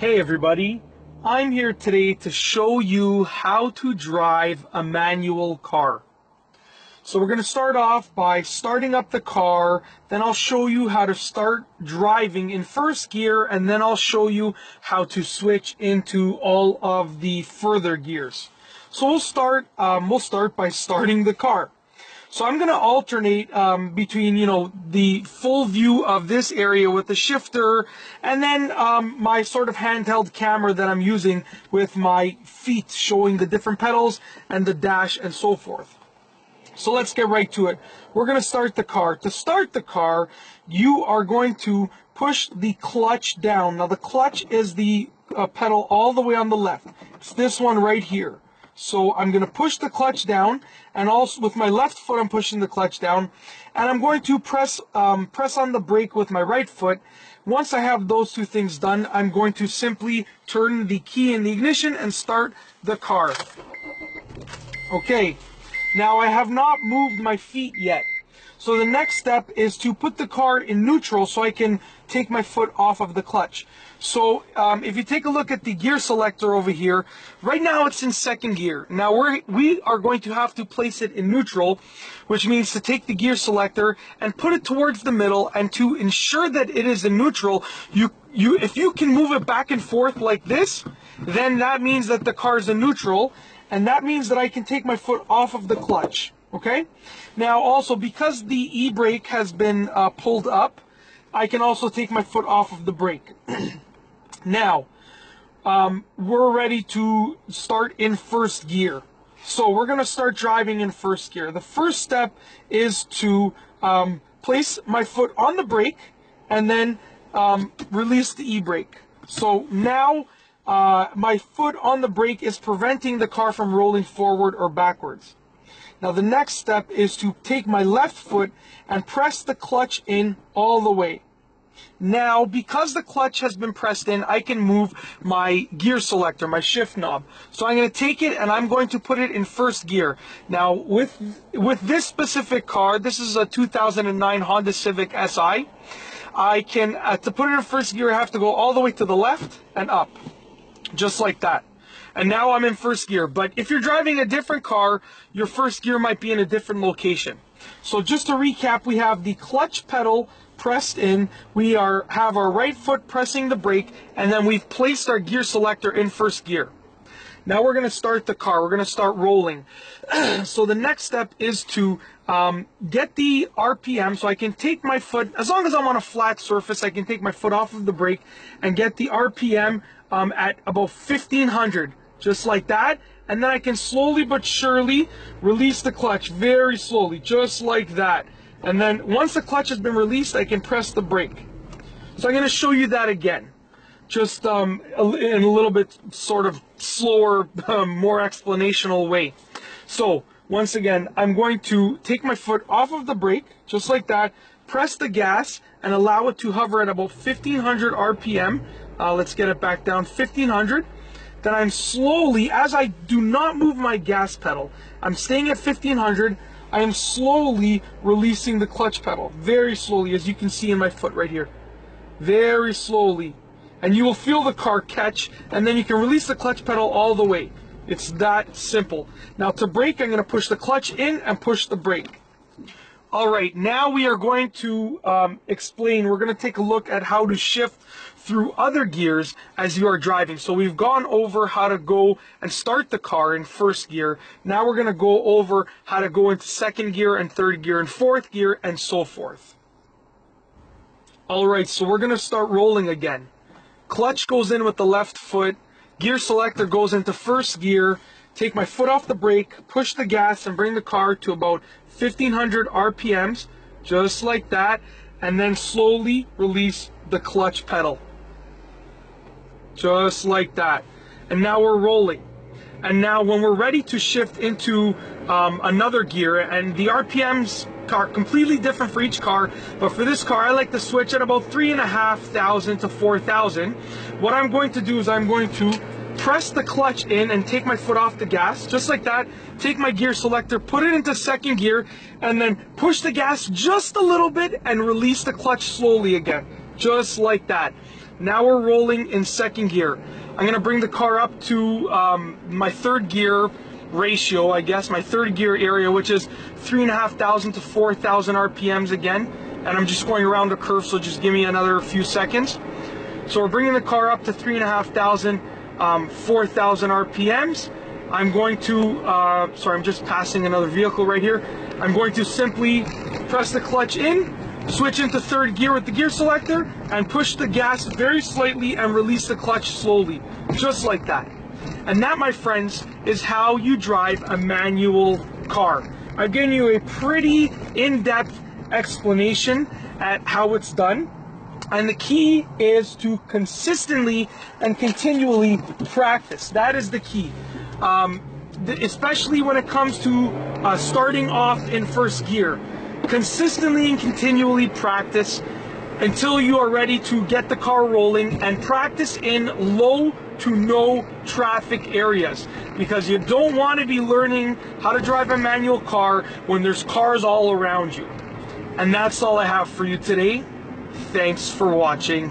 Hey everybody, I'm here today to show you how to drive a manual car. So we're going to start off by starting up the car, then I'll show you how to start driving in first gear, and then I'll show you how to switch into all of the further gears. So we'll start by starting the car. So I'm going to alternate between, the full view of this area with the shifter and then my sort of handheld camera that I'm using with my feet showing the different pedals and the dash and so forth. So let's get right to it. We're going to start the car. To start the car, you are going to push the clutch down. Now the clutch is the pedal all the way on the left. It's this one right here. So I'm going to push the clutch down, and also with my left foot I'm pushing the clutch down, and I'm going to press on the brake with my right foot. Once I have those two things done, I'm going to simply turn the key in the ignition and start the car. Okay, now I have not moved my feet yet. So the next step is to put the car in neutral so I can take my foot off of the clutch. So if you take a look at the gear selector over here, right now it's in second gear. Now we are going to have to place it in neutral, which means to take the gear selector and put it towards the middle, and to ensure that it is in neutral, if you can move it back and forth like this, then that means that the car is in neutral, and that means that I can take my foot off of the clutch. Okay, now also because the e-brake has been pulled up, I can also take my foot off of the brake. Now we're ready to start in first gear, so we're going to start driving in first gear. The first step is to place my foot on the brake and then release the e-brake. So now my foot on the brake is preventing the car from rolling forward or backwards. Now the next step is to take my left foot and press the clutch in all the way. Now, because the clutch has been pressed in, I can move my gear selector, my shift knob. So I'm going to take it and I'm going to put it in first gear. Now, with this specific car, this is a 2009 Honda Civic Si, I can, to put it in first gear, I have to go all the way to the left and up, just like that. And now I'm in first gear. But if you're driving a different car, your first gear might be in a different location. So just to recap, we have the clutch pedal pressed in, we have our right foot pressing the brake, and then we've placed our gear selector in first gear. Now we're going to start the car. We're going to start rolling. So the next step is to get the RPM, so I can take my foot, as long as I'm on a flat surface, I can take my foot off of the brake and get the RPM at about 1500, just like that. And then I can slowly but surely release the clutch, very slowly, just like that. And then once the clutch has been released, I can press the brake. So I'm going to show you that again, just in a little bit sort of slower, more explanational way. So once again, I'm going to take my foot off of the brake, just like that, press the gas, and allow it to hover at about 1500 RPM. Let's get it back down, 1500. Then I'm slowly, as I do not move my gas pedal, I'm staying at 1500. I am slowly releasing the clutch pedal, very slowly, as you can see in my foot right here. Very slowly. And you will feel the car catch, and then you can release the clutch pedal all the way. It's that simple. Now to brake, I'm going to push the clutch in and push the brake. Alright, now we are going to explain, we're going to take a look at how to shift through other gears as you are driving. So we've gone over how to go and start the car in first gear. Now we're going to go over how to go into second gear and third gear and fourth gear and so forth. Alright, so we're going to start rolling again. Clutch goes in with the left foot, gear selector goes into first gear, take my foot off the brake, push the gas and bring the car to about 1500 RPMs, just like that, and then slowly release the clutch pedal. Just like that. And now we're rolling. And now when we're ready to shift into another gear, and the RPMs are completely different for each car, but for this car I like to switch at about 3,500 to 4,000. What I'm going to do is I'm going to press the clutch in and take my foot off the gas, just like that, take my gear selector, put it into second gear, and then push the gas just a little bit and release the clutch slowly again, just like that. Now we're rolling in second gear. I'm going to bring the car up to my third gear ratio, I guess, my third gear area, which is 3,500 to 4,000 RPMs again. And I'm just going around a curve, so just give me another few seconds. So we're bringing the car up to 3,500, 4,000 RPMs. I'm going to, sorry, I'm just passing another vehicle right here. I'm going to simply press the clutch in, switch into third gear with the gear selector, and push the gas very slightly and release the clutch slowly, just like that. And that, my friends, is how you drive a manual car. I've given you a pretty in-depth explanation at how it's done. And the key is to consistently and continually practice. That is the key. Especially when it comes to starting off in first gear. Consistently and continually practice until you are ready to get the car rolling, and practice in low to no traffic areas, because you don't want to be learning how to drive a manual car when there's cars all around you. And that's all I have for you today. Thanks for watching.